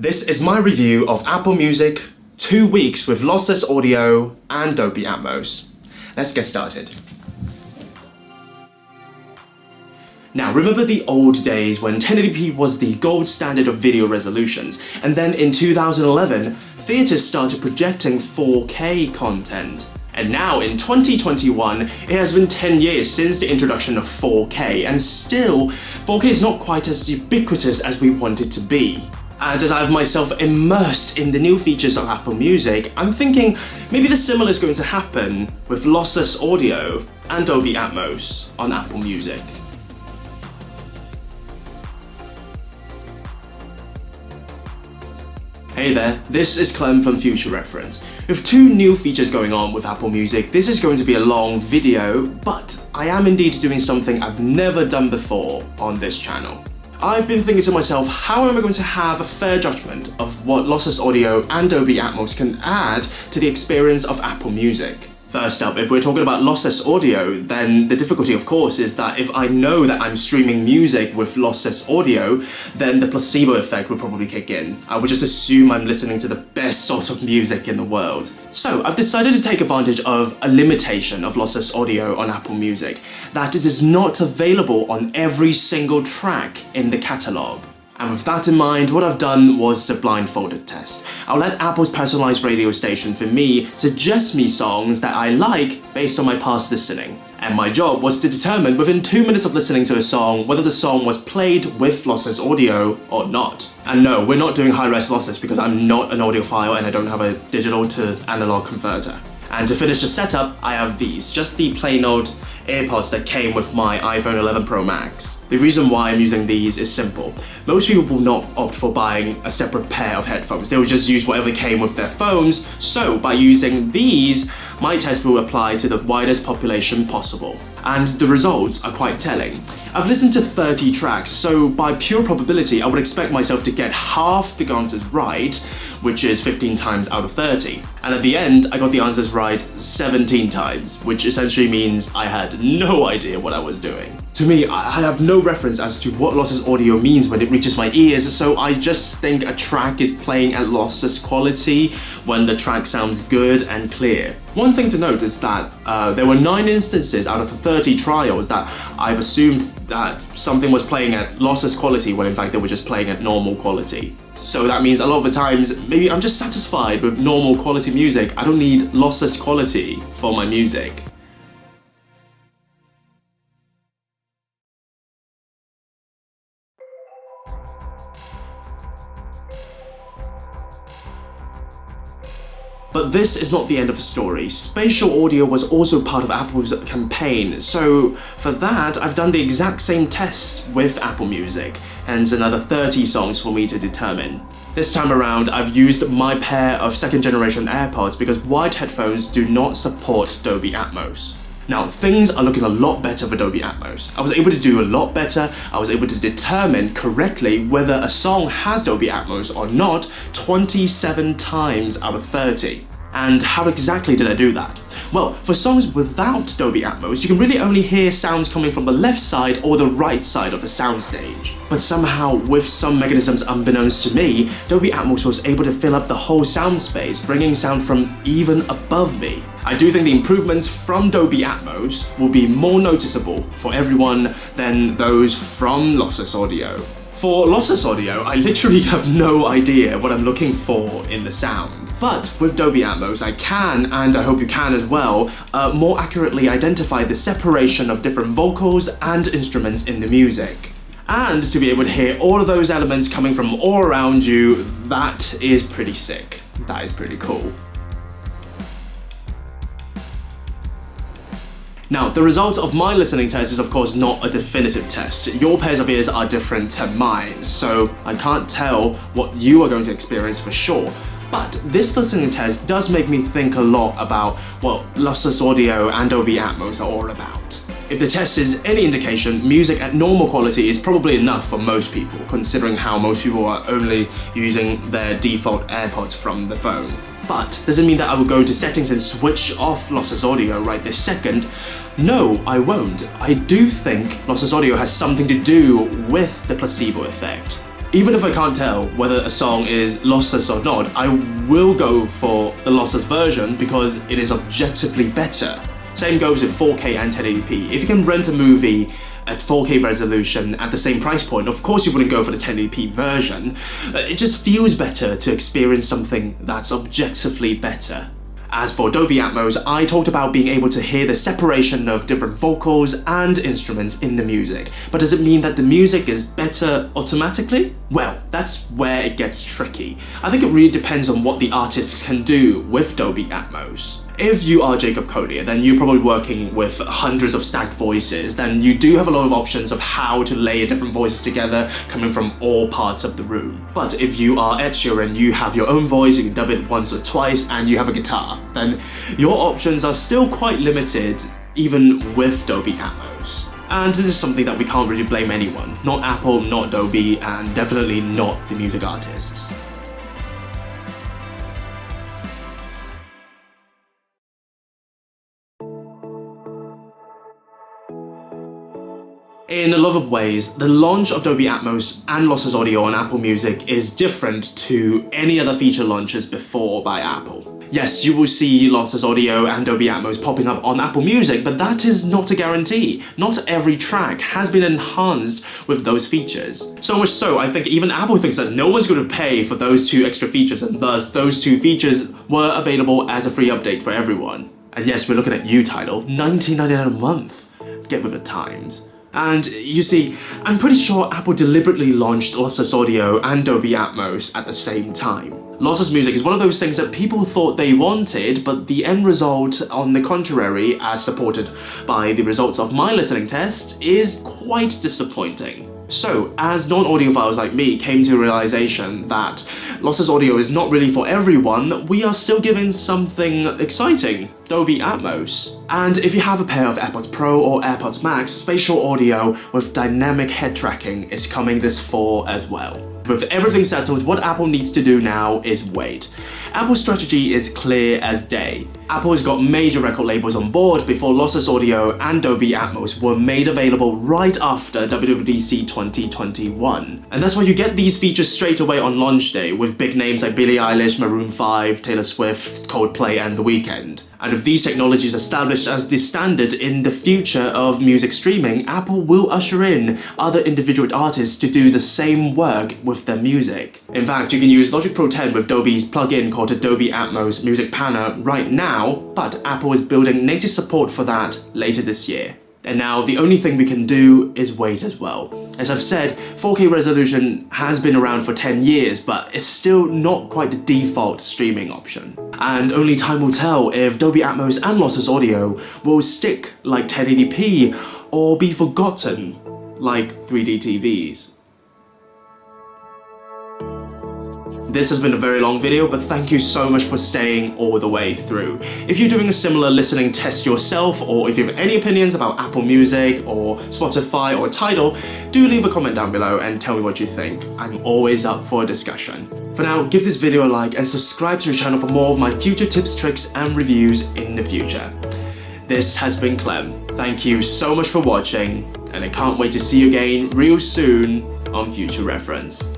This is my review of Apple Music 2 weeks with lossless audio and Dolby Atmos. Let's get started. Now, remember the old days when 1080p was the gold standard of video resolutions, and then in 2011, theaters started projecting 4K content. And now in 2021, it has been 10 years since the introduction of 4K, and still, 4K is not quite as ubiquitous as we want it to be. And as I have myself immersed in the new features of Apple Music, I'm thinking maybe the similar is going to happen with lossless audio and Dolby Atmos on Apple Music. Hey there, this is Clem from Future Reference. With 2 new features going on with Apple Music, this is going to be a long video, but I am indeed doing something I've never done before on this channel. I've been thinking to myself, how am I going to have a fair judgment of what lossless audio and Dolby Atmos can add to the experience of Apple Music? First up, if we're talking about lossless audio, then the difficulty, of course, is that if I know that I'm streaming music with lossless audio, then the placebo effect would probably kick in. I would just assume I'm listening to the best sort of music in the world. So I've decided to take advantage of a limitation of lossless audio on Apple Music, that it is not available on every single track in the catalogue. And with that in mind, what I've done was a blindfolded test. I'll let Apple's personalized radio station for me suggest me songs that I like based on my past listening. And my job was to determine within 2 minutes of listening to a song whether the song was played with lossless audio or not. And no, we're not doing high-res lossless because I'm not an audiophile and I don't have a digital to analog converter. And to finish the setup, I have these, just the plain old AirPods that came with my iPhone 11 Pro Max. The reason why I'm using these is simple. Most people will not opt for buying a separate pair of headphones. They will just use whatever came with their phones. So by using these, my test will apply to the widest population possible. And the results are quite telling. I've listened to 30 tracks, so by pure probability, I would expect myself to get half the answers right, which is 15 times out of 30. And at the end, I got the answers right 17 times, which essentially means I had no idea what I was doing. To me, I have no reference as to what lossless audio means when it reaches my ears, so I just think a track is playing at lossless quality when the track sounds good and clear. One thing to note is that there were 9 instances out of the 30 trials that I've assumed that something was playing at lossless quality when in fact they were just playing at normal quality. So that means a lot of the times, maybe I'm just satisfied with normal quality music. I don't need lossless quality for my music. But this is not the end of the story. Spatial audio was also part of Apple's campaign, so for that I've done the exact same test with Apple Music, hence another 30 songs for me to determine. This time around, I've used my pair of 2nd generation AirPods because wired headphones do not support Dolby Atmos. Now, things are looking a lot better for Dolby Atmos. I was able to do a lot better. I was able to determine correctly whether a song has Dolby Atmos or not 27 times out of 30. And how exactly did I do that? Well, for songs without Dolby Atmos, you can really only hear sounds coming from the left side or the right side of the soundstage. But somehow, with some mechanisms unbeknownst to me, Dolby Atmos was able to fill up the whole sound space, bringing sound from even above me. I do think the improvements from Dolby Atmos will be more noticeable for everyone than those from lossless audio. For lossless audio, I literally have no idea what I'm looking for in the sound. But with Dolby Atmos, I can, and I hope you can as well, more accurately identify the separation of different vocals and instruments in the music. And to be able to hear all of those elements coming from all around you, that is pretty sick. That is pretty cool. Now, the results of my listening test is of course not a definitive test. Your pairs of ears are different to mine, so I can't tell what you are going to experience for sure. But this listening test does make me think a lot about what lossless audio and Dolby Atmos are all about. If the test is any indication, music at normal quality is probably enough for most people, considering how most people are only using their default AirPods from the phone. But does it mean that I will go to settings and switch off lossless audio right this second? No, I won't. I do think lossless audio has something to do with the placebo effect. Even if I can't tell whether a song is lossless or not, I will go for the lossless version because it is objectively better. Same goes with 4K and 1080p. If you can rent a movie at 4K resolution at the same price point, of course you wouldn't go for the 1080p version. It just feels better to experience something that's objectively better. As for Dolby Atmos, I talked about being able to hear the separation of different vocals and instruments in the music. But does it mean that the music is better automatically? Well, that's where it gets tricky. I think it really depends on what the artists can do with Dolby Atmos. If you are Jacob Collier, then you're probably working with hundreds of stacked voices, then you do have a lot of options of how to layer different voices together coming from all parts of the room. But if you are Ed Sheeran, you have your own voice, you can dub it once or twice, and you have a guitar, then your options are still quite limited even with Dolby Atmos. And this is something that we can't really blame anyone. Not Apple, not Dolby, and definitely not the music artists. In a lot of ways, the launch of Dolby Atmos and lossless audio on Apple Music is different to any other feature launches before by Apple. Yes, you will see lossless audio and Dolby Atmos popping up on Apple Music, but that is not a guarantee. Not every track has been enhanced with those features. So much so, I think even Apple thinks that no one's going to pay for those two extra features, and thus those two features were available as a free update for everyone. And yes, we're looking at you, Tidal, $19.99 a month. Get with the times. And you see, I'm pretty sure Apple deliberately launched lossless audio and Dolby Atmos at the same time. Lossless music is one of those things that people thought they wanted, but the end result, on the contrary, as supported by the results of my listening test, is quite disappointing. So, as non-audiophiles like me came to a realization that lossless audio is not really for everyone, we are still given something exciting, Dolby Atmos. And if you have a pair of AirPods Pro or AirPods Max, spatial audio with dynamic head tracking is coming this fall as well. With everything settled, what Apple needs to do now is wait. Apple's strategy is clear as day. Apple has got major record labels on board before lossless audio and Dolby Atmos were made available right after WWDC 2021. And that's why you get these features straight away on launch day with big names like Billie Eilish, Maroon 5, Taylor Swift, Coldplay and The Weeknd. And with these technologies established as the standard in the future of music streaming, Apple will usher in other individual artists to do the same work with their music. In fact, you can use Logic Pro 10 with Dolby's plugin called Dolby Atmos Music Panner right now, but Apple is building native support for that later this year. And now the only thing we can do is wait as well. As I've said, 4K resolution has been around for 10 years, but it's still not quite the default streaming option. And only time will tell if Dolby Atmos and lossless audio will stick like 1080p or be forgotten like 3D TVs. This has been a very long video, but thank you so much for staying all the way through. If you're doing a similar listening test yourself, or if you have any opinions about Apple Music or Spotify or Tidal, do leave a comment down below and tell me what you think. I'm always up for a discussion. For now, give this video a like and subscribe to the channel for more of my future tips, tricks and reviews in the future. This has been Clem. Thank you so much for watching, and I can't wait to see you again real soon on Future Reference.